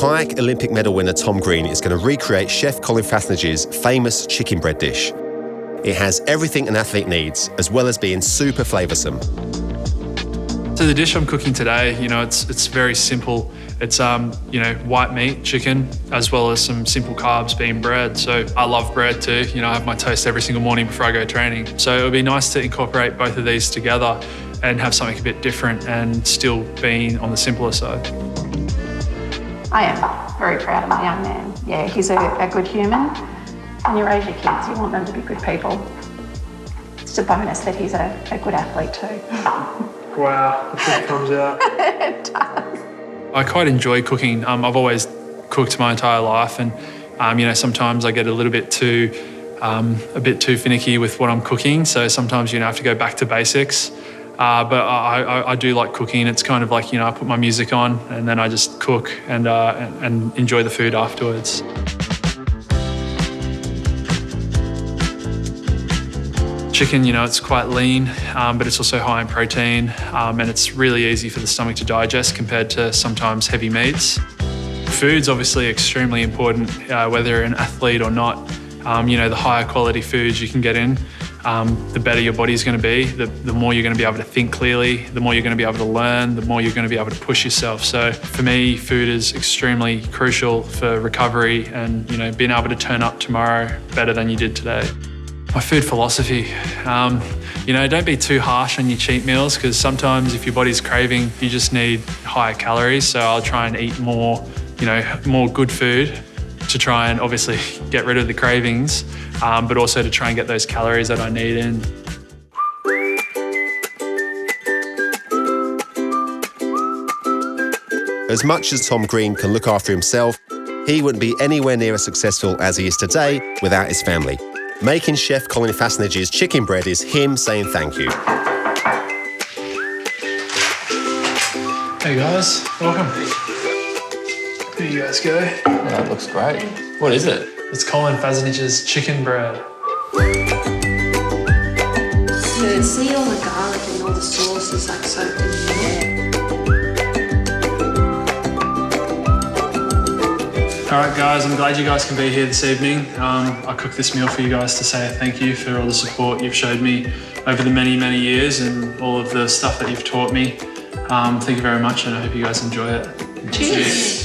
Kayak Olympic medal winner Tom Green is going to recreate Chef Colin Fassnage's famous chicken bread dish. It has everything an athlete needs, as well as being super flavoursome. So the dish I'm cooking today, it's very simple. It's white meat, chicken, as well as some simple carbs being bread. So I love bread too. I have my toast every single morning before I go training. So it would be nice to incorporate both of these together and have something a bit different and still being on the simpler side. I am very proud of my young man. Yeah, he's a good human. When you raise your kids, you want them to be good people. It's a bonus that he's a good athlete too. Wow, the truth comes out. It does. I quite enjoy cooking. I've always cooked my entire life, and sometimes I get a little bit too finicky with what I'm cooking. So sometimes I have to go back to basics. But I do like cooking. It's kind of like I put my music on and then I just cook and enjoy the food afterwards. Chicken, it's quite lean, but it's also high in protein, and it's really easy for the stomach to digest compared to sometimes heavy meats. Food's obviously extremely important, whether you're an athlete or not. The higher quality foods you can get in, the better your body's going to be, the more you're going to be able to think clearly, the more you're going to be able to learn, the more you're going to be able to push yourself. So for me, food is extremely crucial for recovery and being able to turn up tomorrow better than you did today. My food philosophy, don't be too harsh on your cheat meals, because sometimes if your body's craving, you just need higher calories. So I'll try and eat more good food to try and obviously get rid of the cravings, but also to try and get those calories that I need in. As much as Tom Green can look after himself, he wouldn't be anywhere near as successful as he is today without his family. Making Chef Colin Fassnage's chicken bread is him saying thank you. Hey guys, welcome. Here you guys go. Yeah, that looks great. What is it? It's Colin Fassnage's chicken bread. You see all the garlic and all the sauces like soaked in there. All right, guys, I'm glad you guys can be here this evening. I cooked this meal for you guys to say thank you for all the support you've showed me over the many, many years and all of the stuff that you've taught me. Thank you very much, and I hope you guys enjoy it. Cheers.